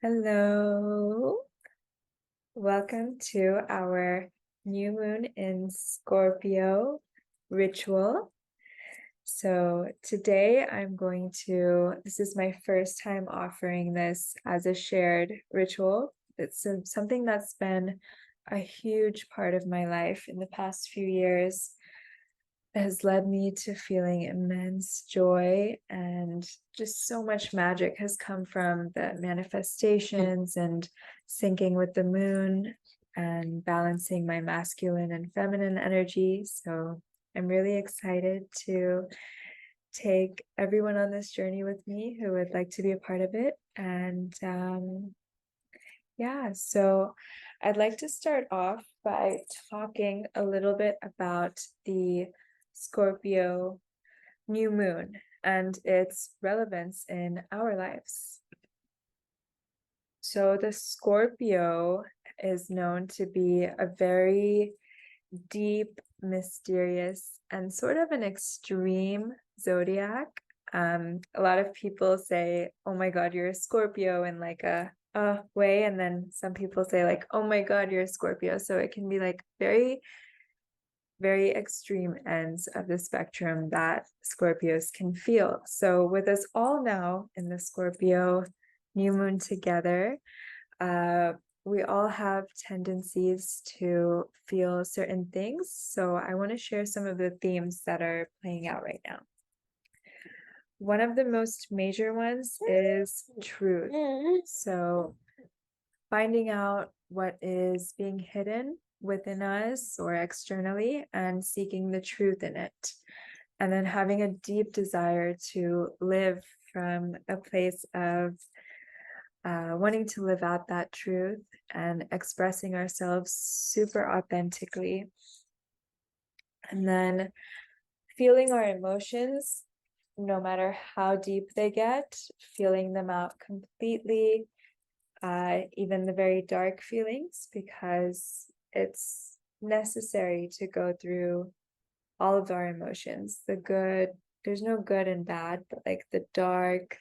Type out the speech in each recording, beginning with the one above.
Hello. Welcome to our new moon in Scorpio ritual. So today this is my first time offering this as a shared ritual. It's something that's been a huge part of my life in the past few years. Has led me to feeling immense joy, and just so much magic has come from the manifestations and syncing with the moon and balancing my masculine and feminine energy. So I'm really excited to take everyone on this journey with me who would like to be a part of it. And so I'd like to start off by talking a little bit about the Scorpio new moon and its relevance in our lives. So the Scorpio is known to be a very deep, mysterious, and sort of an extreme zodiac. A lot of people say, "Oh my God, you're a Scorpio," in like a way, and then some people say like, "Oh my God, you're a Scorpio." So it can be like very, very extreme ends of the spectrum that Scorpios can feel. So with us all now in the Scorpio new moon together, we all have tendencies to feel certain things. So I want to share some of the themes that are playing out right now. One of the most major ones is truth. So finding out what is being hidden within us or externally and seeking the truth in it. And then having a deep desire to live from a place of wanting to live out that truth and expressing ourselves super authentically. And then feeling our emotions, no matter how deep they get, feeling them out completely, even the very dark feelings, because it's necessary to go through all of our emotions. The good, there's no good and bad, but like the dark,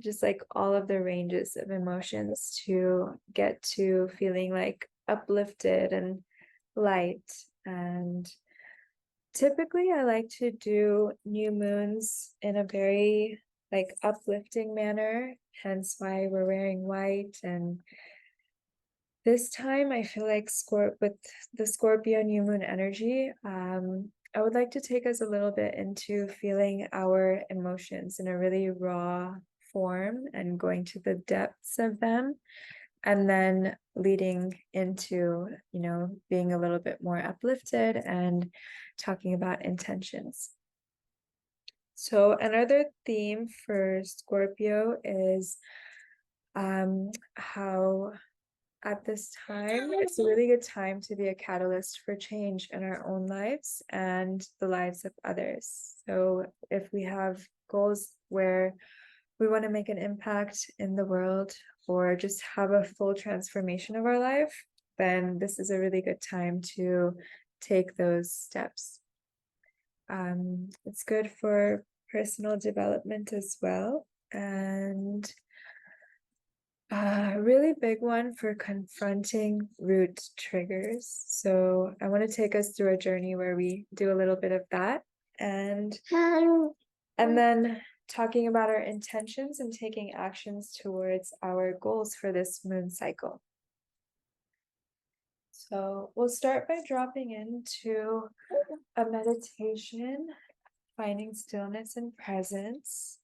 just like all of the ranges of emotions to get to feeling like uplifted and light. And typically I like to do new moons in a very like uplifting manner, hence why we're wearing white. And this time I feel like with the Scorpio new moon energy, I would like to take us a little bit into feeling our emotions in a really raw form and going to the depths of them, and then leading into, being a little bit more uplifted and talking about intentions. So another theme for Scorpio is how at this time it's a really good time to be a catalyst for change in our own lives and the lives of others. So if we have goals where we want to make an impact in the world or just have a full transformation of our life, then this is a really good time to take those steps. It's good for personal development as well, and a really big one for confronting root triggers. So I want to take us through a journey where we do a little bit of that, and then talking about our intentions and taking actions towards our goals for this moon cycle. So we'll start by dropping into a meditation, finding stillness and presence.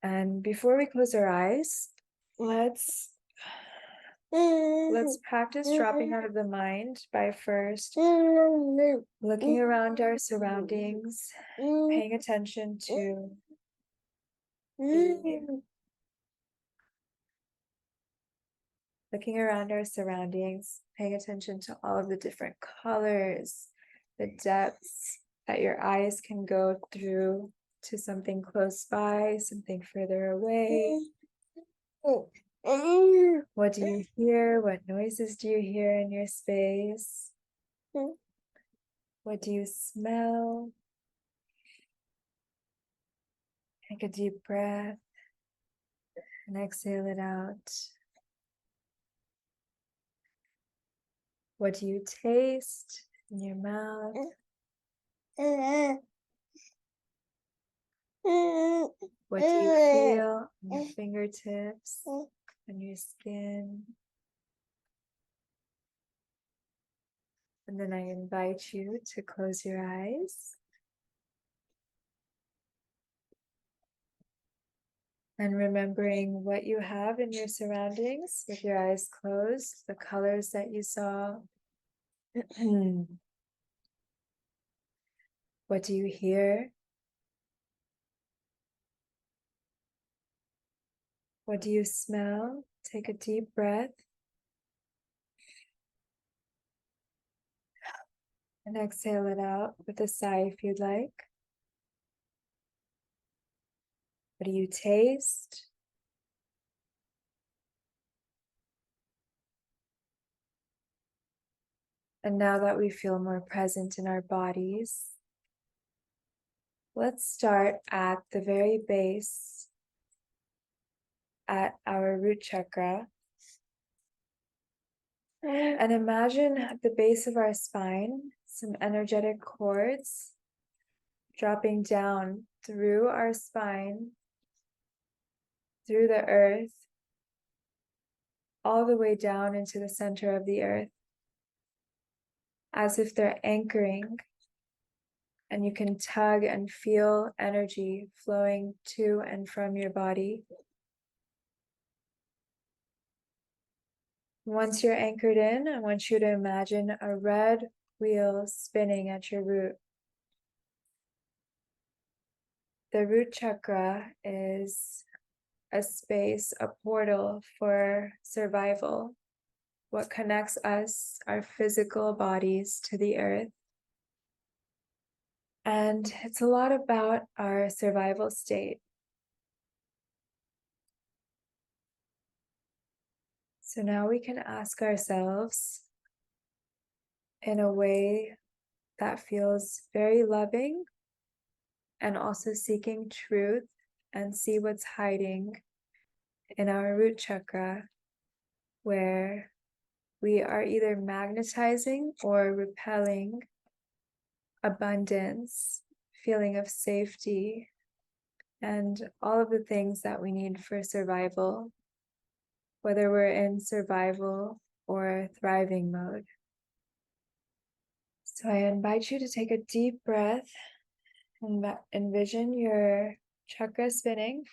And before we close our eyes, let's practice dropping out of the mind by first looking around our surroundings, paying attention to looking around our surroundings, paying attention to all of the different colors, the depths that your eyes can go through to something close by, something further away. What do you hear? What noises do you hear in your space? What do you smell? Take a deep breath. and exhale it out. What do you taste in your mouth? What do you feel on your fingertips, on your skin? And then I invite you to close your eyes. And remembering what you have in your surroundings with your eyes closed, the colors that you saw. What do you hear? What do you smell? Take a deep breath. And exhale it out with a sigh if you'd like. What do you taste? And now that we feel more present in our bodies, let's start at the very base, at our root chakra. And imagine at the base of our spine, some energetic cords dropping down through our spine, through the earth, all the way down into the center of the earth, as if they're anchoring, and you can tug and feel energy flowing to and from your body. Once you're anchored in, I want you to imagine a red wheel spinning at your root. The root chakra is a space, a portal for survival, what connects us, our physical bodies, to the earth. And it's a lot about our survival state. So now we can ask ourselves in a way that feels very loving and also seeking truth, and see what's hiding in our root chakra, where we are either magnetizing or repelling abundance, feeling of safety, and all of the things that we need for survival, whether we're in survival or thriving mode. So I invite you to take a deep breath and envision your chakra spinning.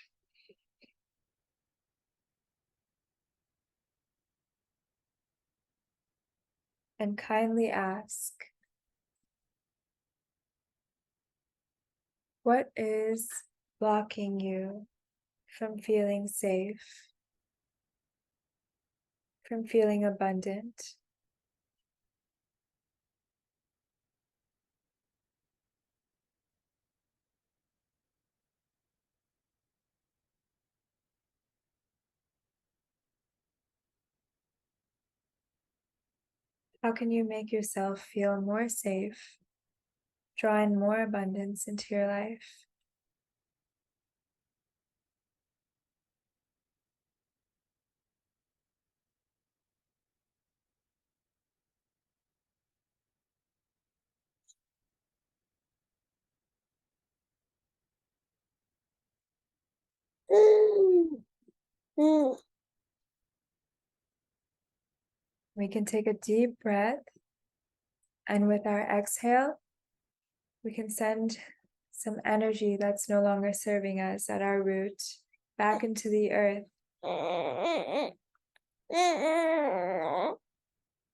And kindly ask, what is blocking you from feeling safe, from feeling abundant? How can you make yourself feel more safe, draw in more abundance into your life? We can take a deep breath, and with our exhale, we can send some energy that's no longer serving us at our root back into the earth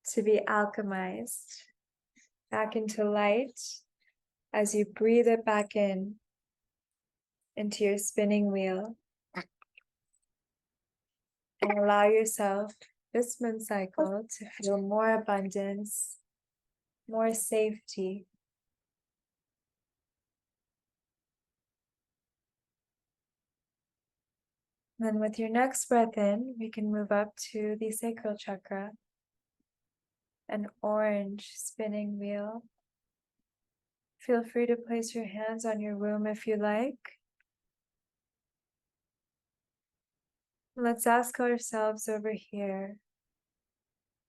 to be alchemized back into light as you breathe it back in into your spinning wheel, and allow yourself this moon cycle to feel more abundance, more safety. Then with your next breath in, we can move up to the sacral chakra, an orange spinning wheel. Feel free to place your hands on your womb if you like. Let's ask ourselves over here,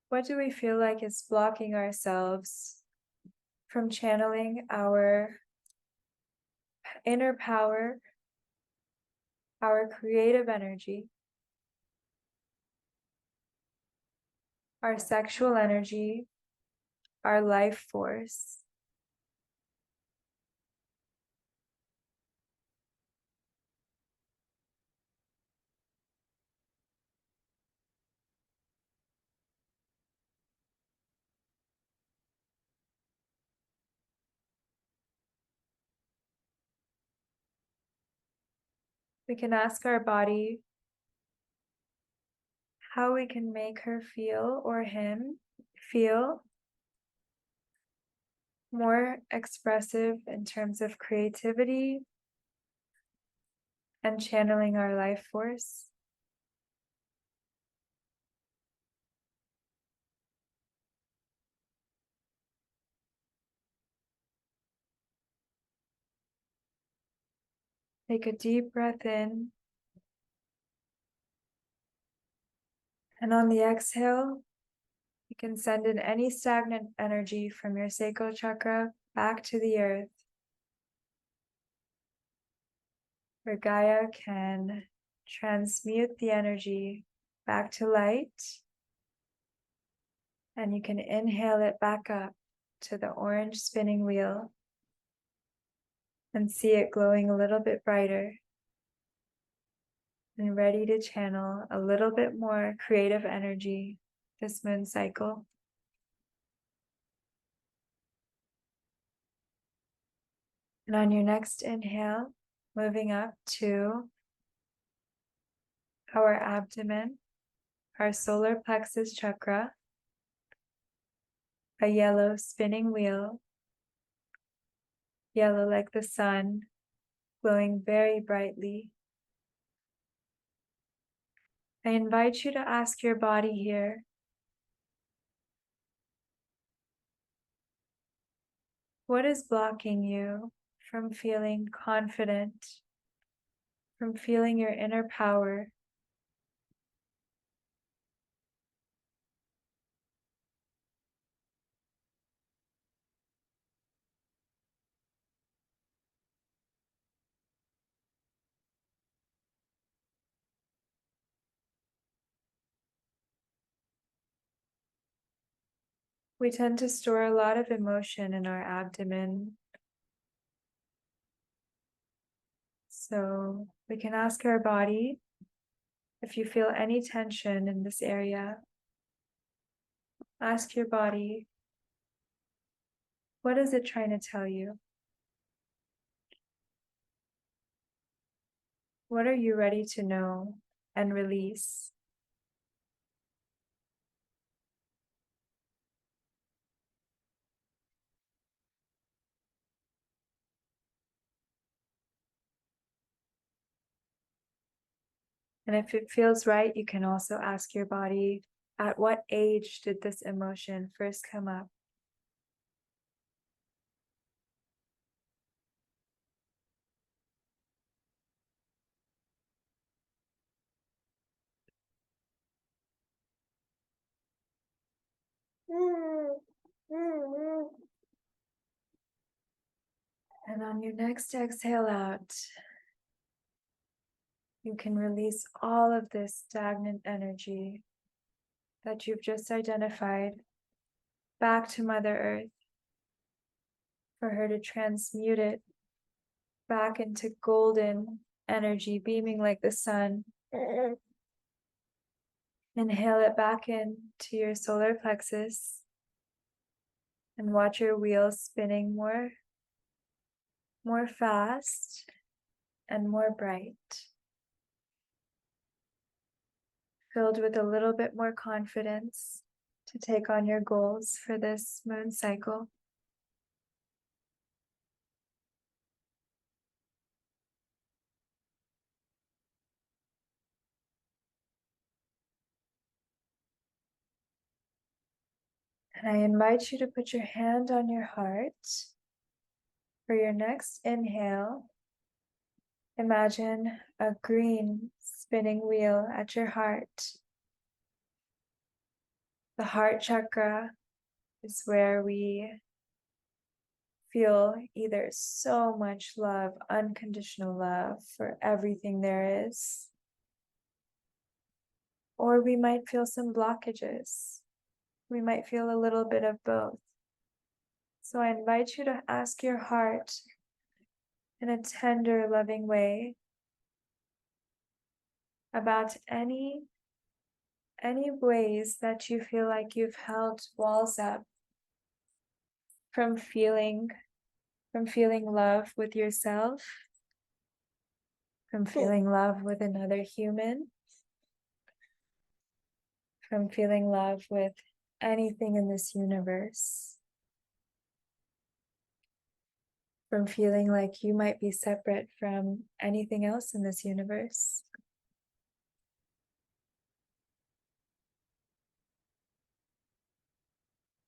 what do we feel like is blocking ourselves from channeling our inner power, our creative energy, our sexual energy, our life force? We can ask our body how we can make her feel or him feel more expressive in terms of creativity and channeling our life force. Take a deep breath in, and on the exhale, you can send in any stagnant energy from your sacral chakra back to the earth, where Gaia can transmute the energy back to light, and you can inhale it back up to the orange spinning wheel and see it glowing a little bit brighter and ready to channel a little bit more creative energy this moon cycle. And on your next inhale, moving up to our abdomen, our solar plexus chakra, a yellow spinning wheel, yellow like the sun, glowing very brightly. I invite you to ask your body here, what is blocking you from feeling confident, from feeling your inner power? We tend to store a lot of emotion in our abdomen. So we can ask our body if you feel any tension in this area. Ask your body, what is it trying to tell you? What are you ready to know and release? And if it feels right, you can also ask your body, at what age did this emotion first come up? And on your next exhale out, you can release all of this stagnant energy that you've just identified back to Mother Earth for her to transmute it back into golden energy, beaming like the sun. Inhale it back into your solar plexus and watch your wheels spinning more fast and more bright, filled with a little bit more confidence to take on your goals for this moon cycle. And I invite you to put your hand on your heart for your next inhale. Imagine a green spinning wheel at your heart. The heart chakra is where we feel either so much love, unconditional love for everything there is, or we might feel some blockages. We might feel a little bit of both. So I invite you to ask your heart in a tender, loving way about any ways that you feel like you've held walls up from feeling love with yourself, from feeling love with another human, from feeling love with anything in this universe, from feeling like you might be separate from anything else in this universe.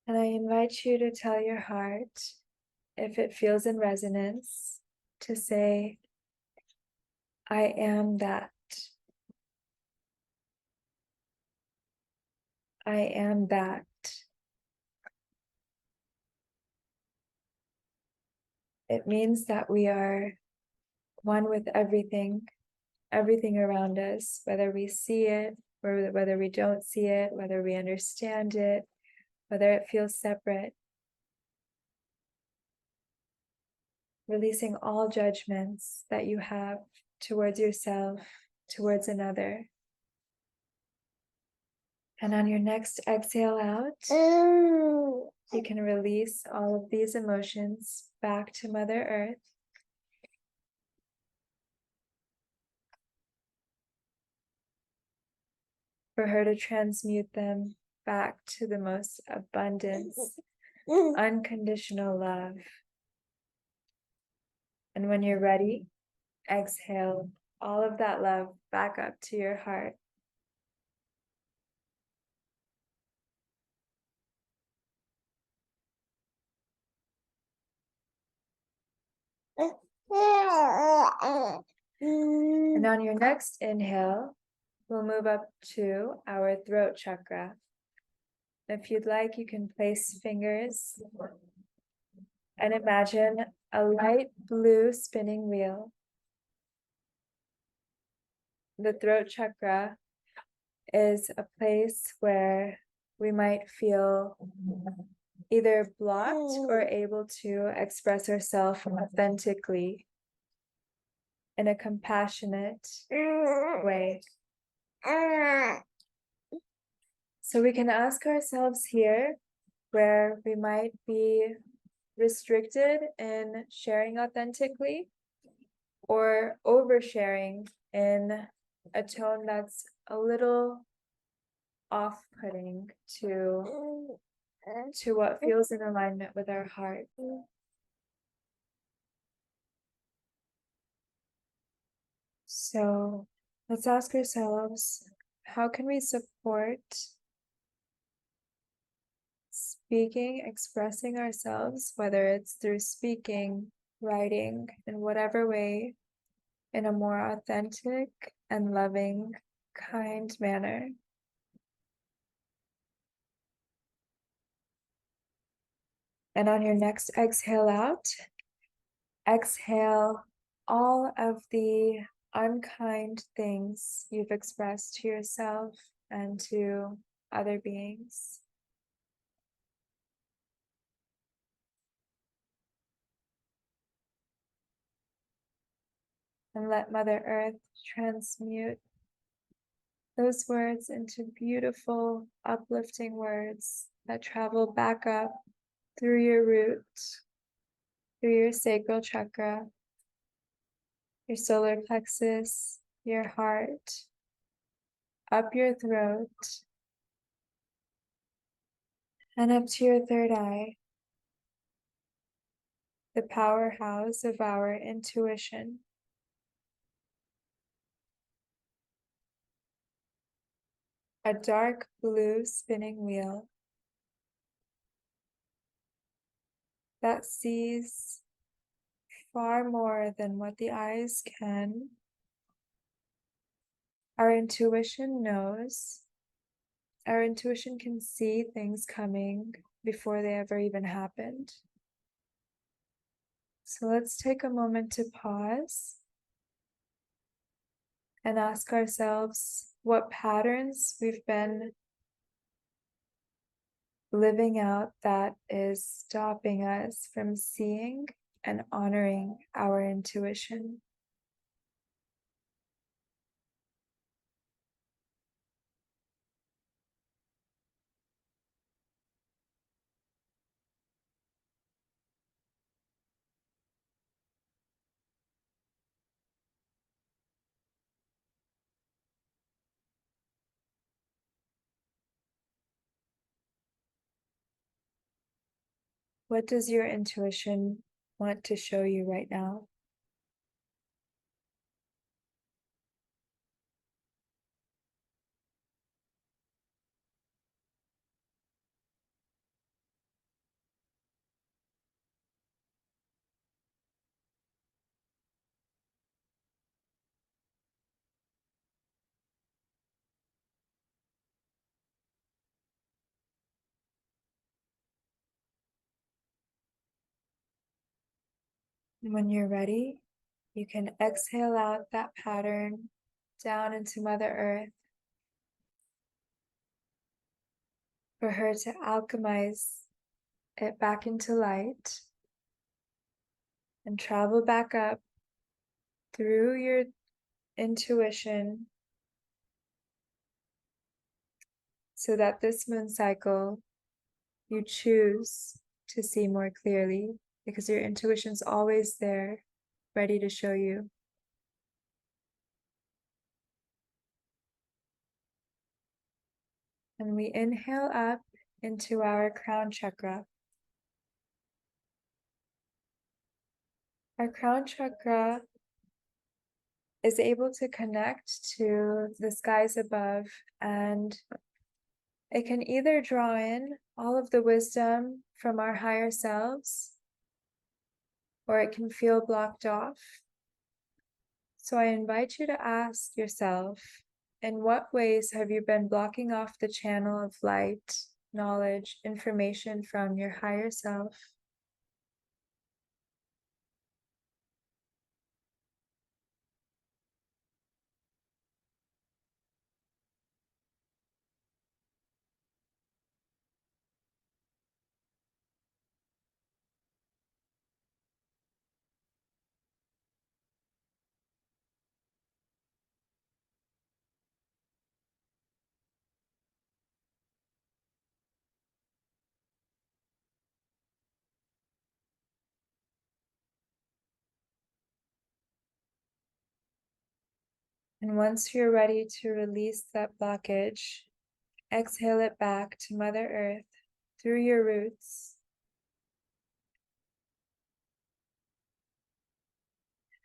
And I invite you to tell your heart, if it feels in resonance, to say, I am that. I am that. It means that we are one with everything around us, whether we see it or whether we don't see it, whether we understand it, whether it feels separate. Releasing all judgments that you have towards yourself, towards another. And on your next exhale out, you can release all of these emotions back to Mother Earth. For her to transmute them back to the most abundance, unconditional love. And when you're ready, exhale all of that love back up to your heart. And on your next inhale, we'll move up to our throat chakra. If you'd like, you can place fingers and imagine a light blue spinning wheel. The throat chakra is a place where we might feel either blocked or able to express ourselves authentically in a compassionate way. So we can ask ourselves here where we might be restricted in sharing authentically or oversharing in a tone that's a little off-putting to what feels in alignment with our heart. So let's ask ourselves, how can we support speaking, expressing ourselves, whether it's through speaking, writing, in whatever way, in a more authentic and loving, kind manner? And on your next exhale out, exhale all of the unkind things you've expressed to yourself and to other beings. And let Mother Earth transmute those words into beautiful, uplifting words that travel back up through your root, through your sacral chakra, your solar plexus, your heart, up your throat, and up to your third eye, the powerhouse of our intuition. A dark blue spinning wheel that sees, far more than what the eyes can. Our intuition knows. Our intuition can see things coming before they ever even happened. So let's take a moment to pause and ask ourselves what patterns we've been living out that is stopping us from seeing and honoring our intuition. What does your intuition want to show you right now? When you're ready, you can exhale out that pattern down into Mother Earth for her to alchemize it back into light and travel back up through your intuition so that this moon cycle you choose to see more clearly because your intuition's always there, ready to show you. And we inhale up into our crown chakra. Our crown chakra is able to connect to the skies above, and it can either draw in all of the wisdom from our higher selves, or it can feel blocked off. So I invite you to ask yourself, in what ways have you been blocking off the channel of light, knowledge, information from your higher self? And once you're ready to release that blockage, exhale it back to Mother Earth through your roots.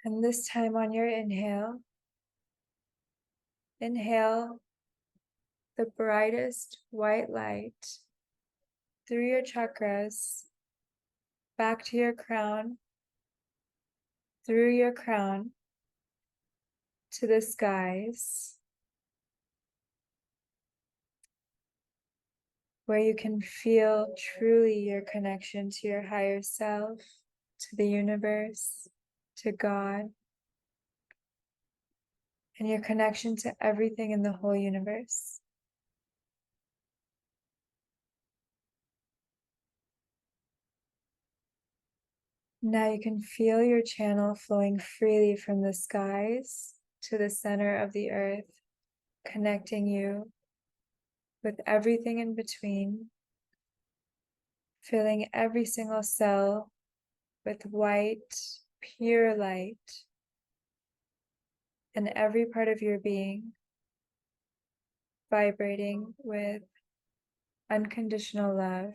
And this time on your inhale, inhale the brightest white light through your chakras, back to your crown, through your crown, to the skies, where you can feel truly your connection to your higher self, to the universe, to God, and your connection to everything in the whole universe. Now you can feel your channel flowing freely from the skies to the center of the earth, connecting you with everything in between, filling every single cell with white, pure light, and every part of your being vibrating with unconditional love.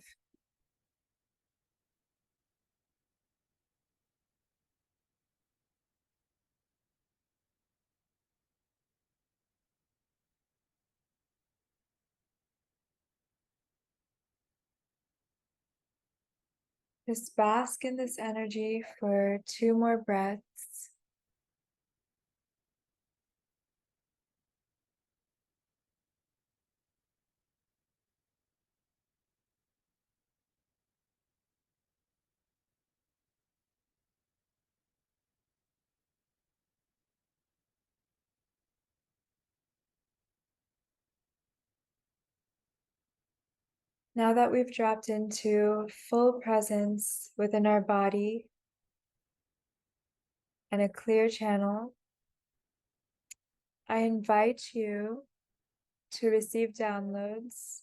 Just bask in this energy for 2 more breaths. Now that we've dropped into full presence within our body and a clear channel, I invite you to receive downloads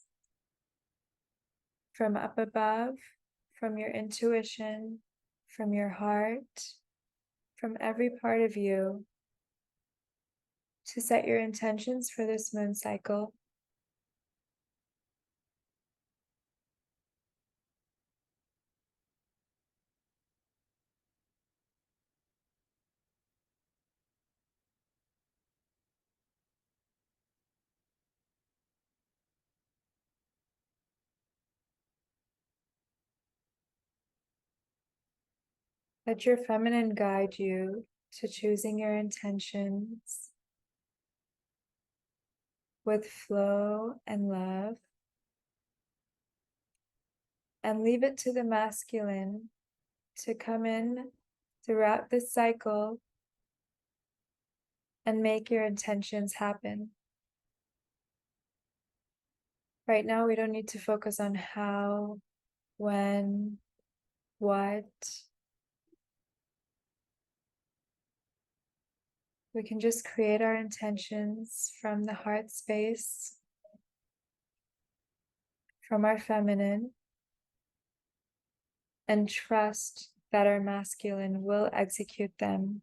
from up above, from your intuition, from your heart, from every part of you, to set your intentions for this moon cycle. Let your feminine guide you to choosing your intentions with flow and love, and leave it to the masculine to come in throughout this cycle and make your intentions happen. Right now, we don't need to focus on how, when, what. We can just create our intentions from the heart space, from our feminine, and trust that our masculine will execute them.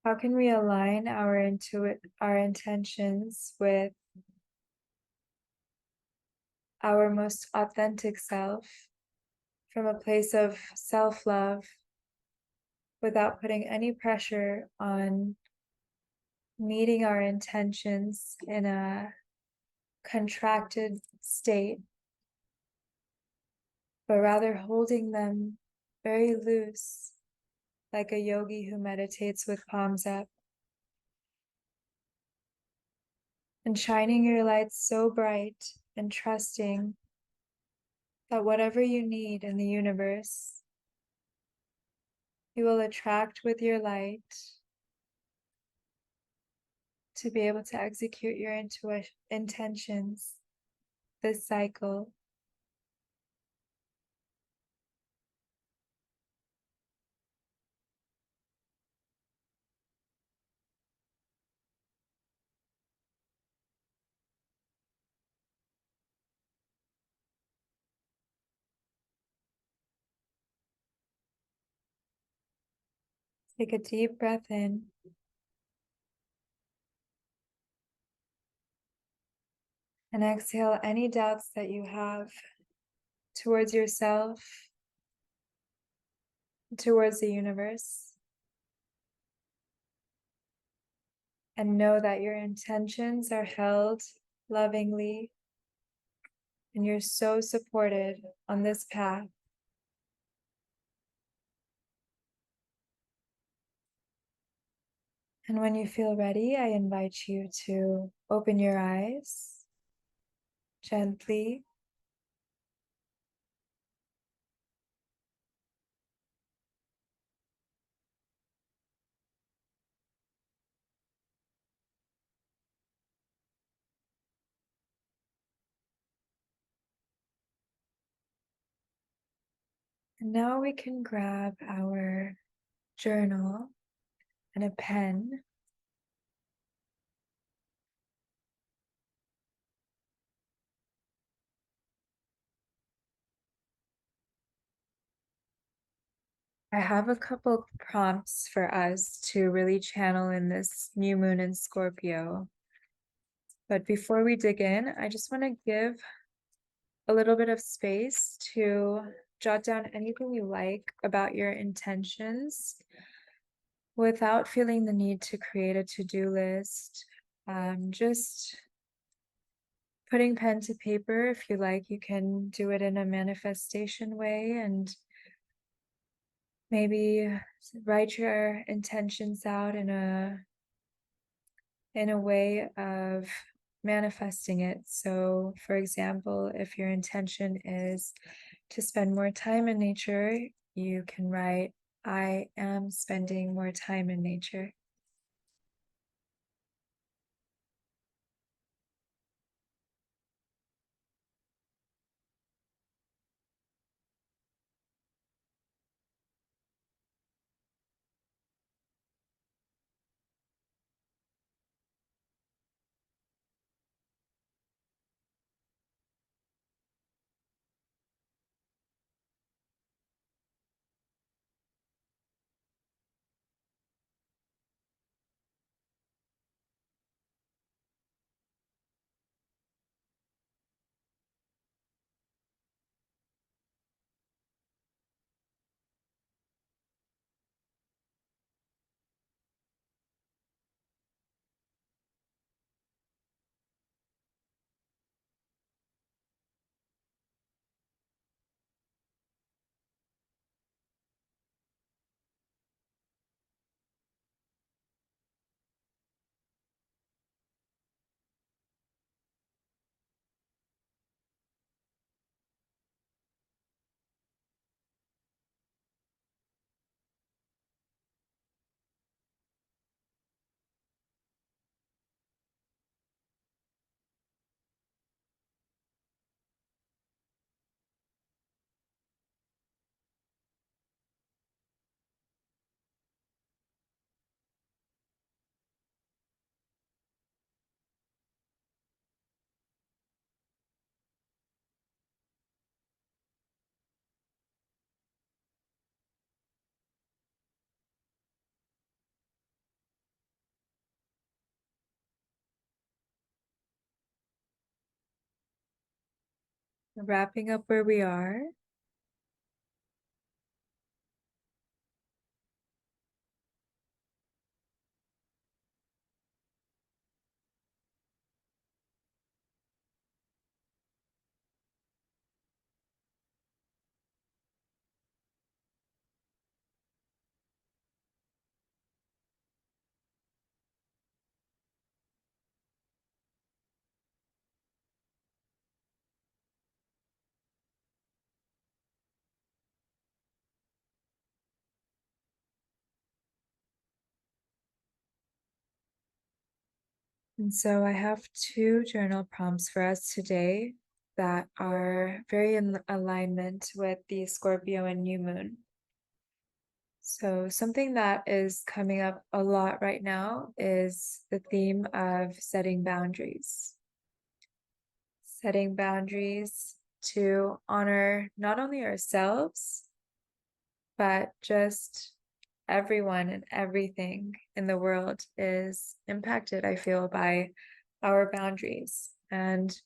How can we align our intentions with our most authentic self from a place of self-love without putting any pressure on meeting our intentions in a contracted state, but rather holding them very loose, like a yogi who meditates with palms up, and shining your light so bright and trusting that whatever you need in the universe, you will attract with your light to be able to execute your intentions this cycle. Take a deep breath in. And exhale any doubts that you have towards yourself, towards the universe. And know that your intentions are held lovingly, and you're so supported on this path. And when you feel ready, I invite you to open your eyes gently. And now we can grab our journal and a pen. I have a couple prompts for us to really channel in this new moon in Scorpio. But before we dig in, I just want to give a little bit of space to jot down anything you like about your intentions without feeling the need to create a to-do list. Just putting pen to paper. If you like, you can do it in a manifestation way and maybe write your intentions out in a way of manifesting it. So, for example, if your intention is to spend more time in nature, you can write, I am spending more time in nature. Wrapping up where we are. And so I have two journal prompts for us today that are very in alignment with the Scorpio and new moon. So something that is coming up a lot right now is the theme of setting boundaries. Setting boundaries to honor not only ourselves, but just everyone and everything in the world is impacted, I feel, by our boundaries. And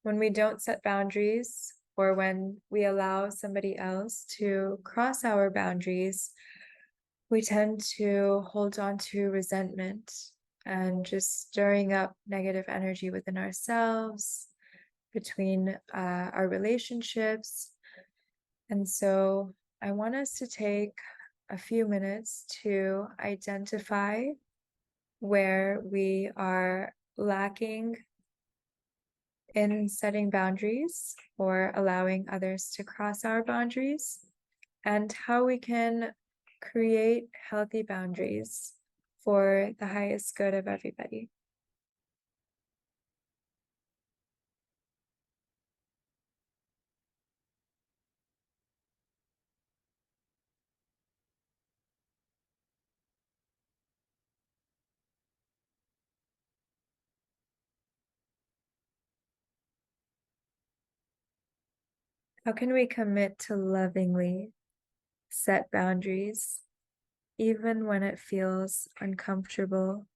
when we don't set boundaries, or when we allow somebody else to cross our boundaries, we tend to hold on to resentment and just stirring up negative energy within ourselves, between our relationships. And so I want us to take a few minutes to identify where we are lacking in setting boundaries or allowing others to cross our boundaries, and how we can create healthy boundaries for the highest good of everybody. How can we commit to lovingly set boundaries, even when it feels uncomfortable?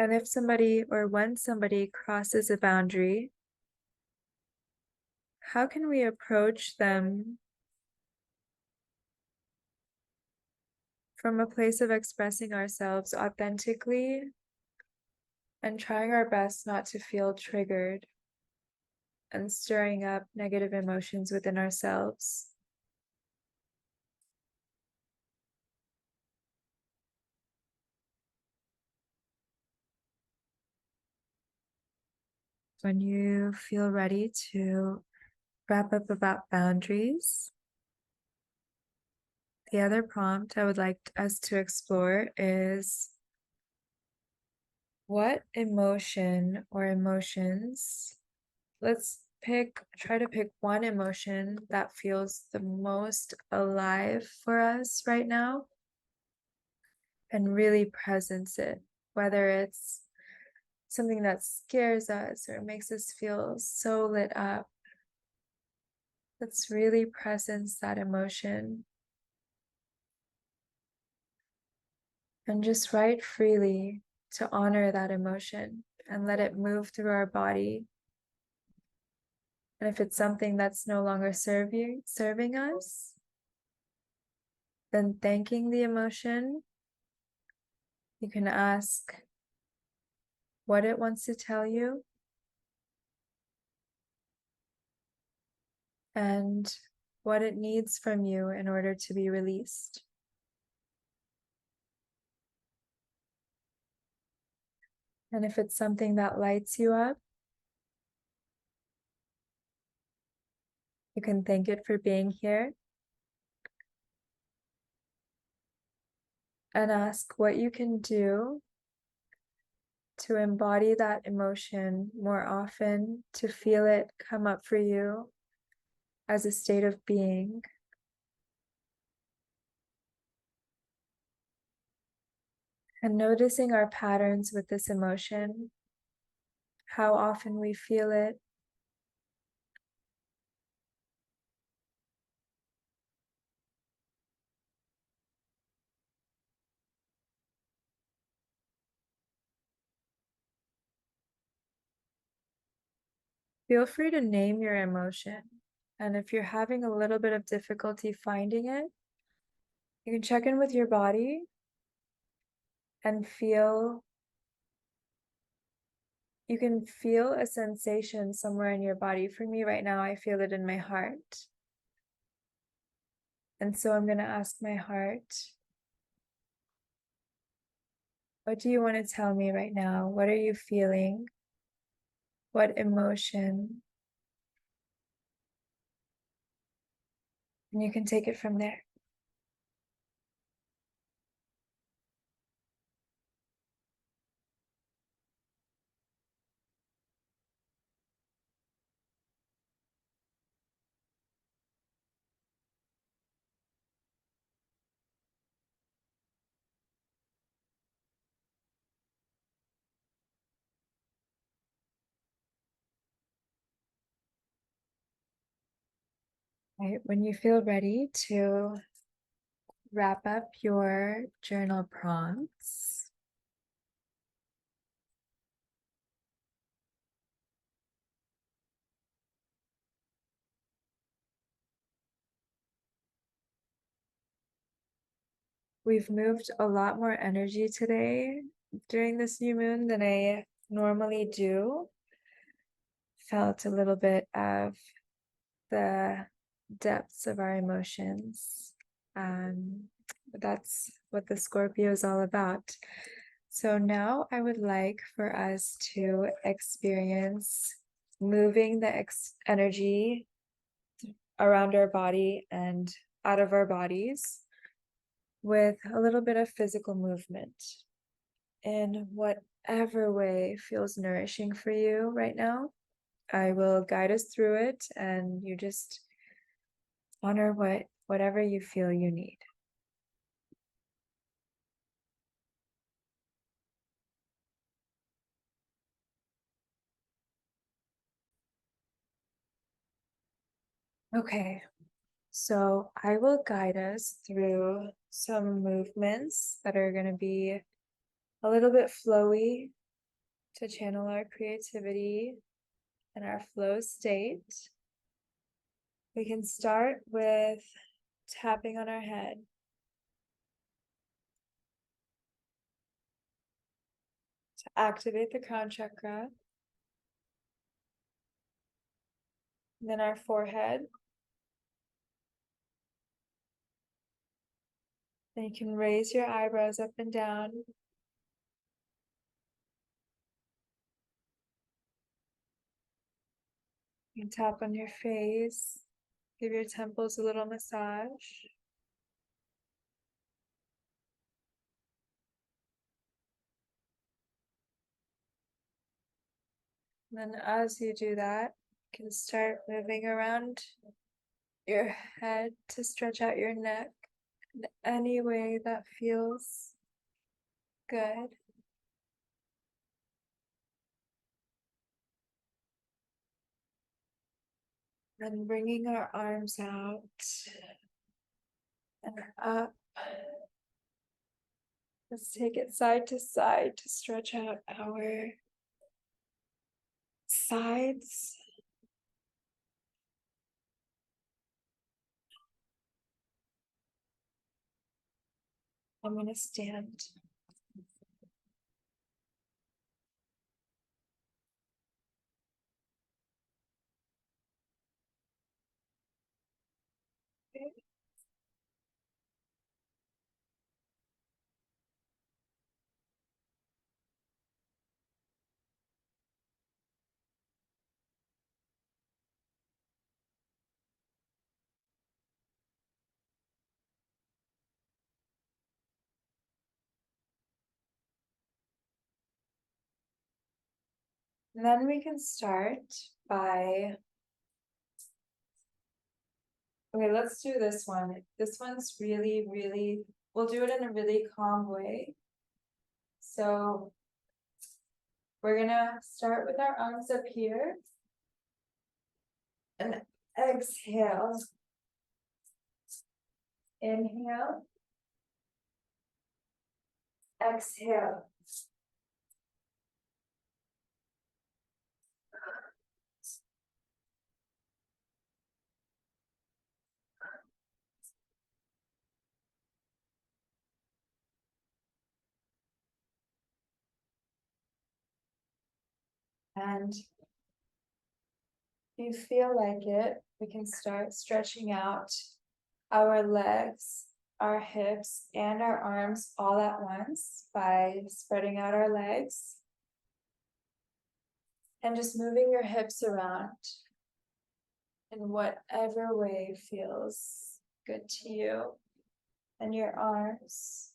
And if somebody or when somebody crosses a boundary, how can we approach them from a place of expressing ourselves authentically and trying our best not to feel triggered and stirring up negative emotions within ourselves? When you feel ready to wrap up about boundaries, the other prompt I would like us to explore is, what emotion or emotions, try to pick one emotion that feels the most alive for us right now and really presence it, whether it's something that scares us or makes us feel so lit up. Let's really presence that emotion and just write freely to honor that emotion and let it move through our body. And if it's something that's no longer serving us, then thanking the emotion, you can ask what it wants to tell you and what it needs from you in order to be released. And if it's something that lights you up, you can thank it for being here and ask what you can do to embody that emotion more often, to feel it come up for you as a state of being. And noticing our patterns with this emotion, how often we feel it. Feel free to name your emotion. And if you're having a little bit of difficulty finding it, you can check in with your body and you can feel a sensation somewhere in your body. For me right now, I feel it in my heart. And so I'm going to ask my heart, what do you want to tell me right now? What are you feeling? What emotion? And you can take it from there. Right, when you feel ready to wrap up your journal prompts, we've moved a lot more energy today during this new moon than I normally do. Felt a little bit of the depths of our emotions. But that's what the Scorpio is all about. So now I would like for us to experience moving the energy around our body and out of our bodies with a little bit of physical movement in whatever way feels nourishing for you right now. I will guide us through it, and you just honor whatever you feel you need. Okay, so I will guide us through some movements that are going to be a little bit flowy to channel our creativity and our flow state. We can start with tapping on our head to activate the crown chakra, and then our forehead. Then you can raise your eyebrows up and down. You can tap on your face, give your temples a little massage. And then as you do that, you can start moving around your head to stretch out your neck in any way that feels good. Then bringing our arms out and up. Let's take it side to side to stretch out our sides. I'm going to stand. Okay. And then we can start by, okay, let's do this one. This one's really, we'll do it in a really calm way. So we're gonna start with our arms up here and exhale. Inhale, exhale. And if you feel like it, we can start stretching out our legs, our hips, and our arms all at once by spreading out our legs and just moving your hips around in whatever way feels good to you, and your arms.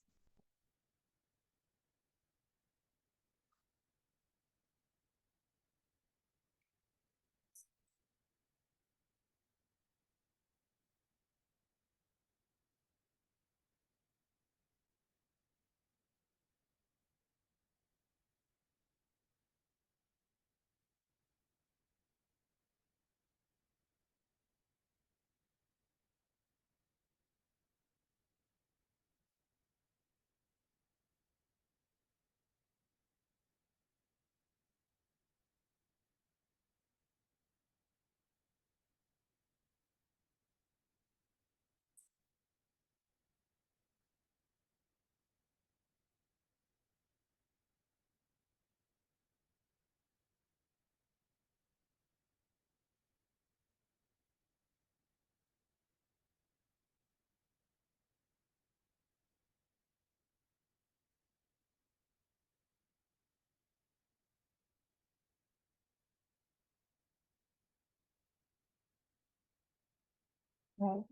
Right.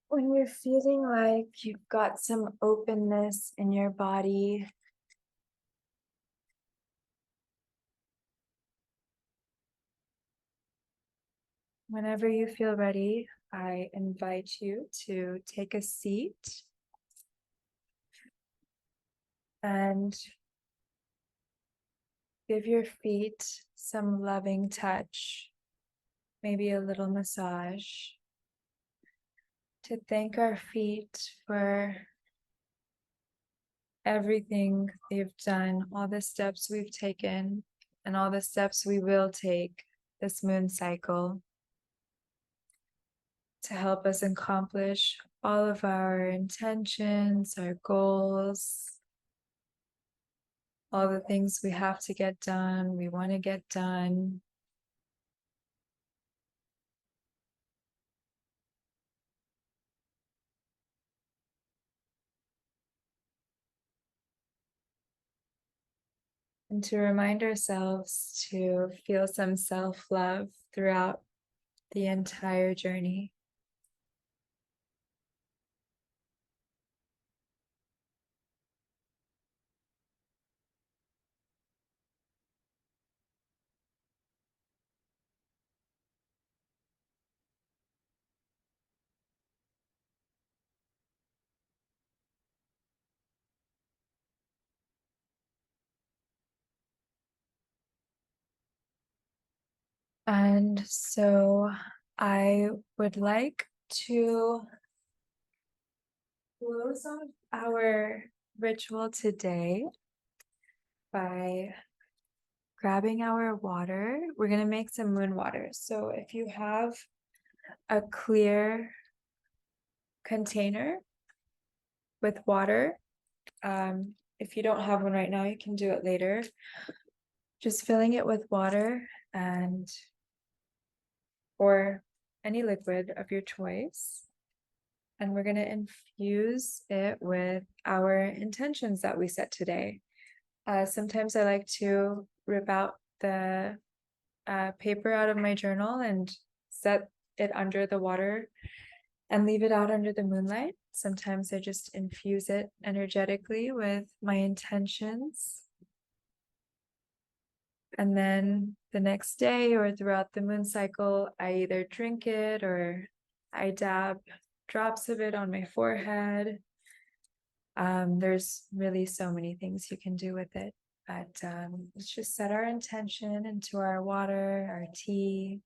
When you're feeling like you've got some openness in your body, whenever you feel ready, I invite you to take a seat and give your feet some loving touch, maybe a little massage, to thank our feet for everything they've done, all the steps we've taken, and all the steps we will take this moon cycle to help us accomplish all of our intentions, our goals, all the things we have to get done, we want to get done. And to remind ourselves to feel some self-love throughout the entire journey. And so I would like to close off our ritual today by grabbing our water. We're going to make some moon water. So if you have a clear container with water, if you don't have one right now, you can do it later. Just filling it with water and or any liquid of your choice. And we're going to infuse it with our intentions that we set today. Sometimes I like to rip out the paper out of my journal and set it under the water and leave it out under the moonlight. Sometimes I just infuse it energetically with my intentions. And then the next day or throughout the moon cycle, I either drink it or I dab drops of it on my forehead. There's really so many things you can do with it, but let's just set our intention into our water, our tea.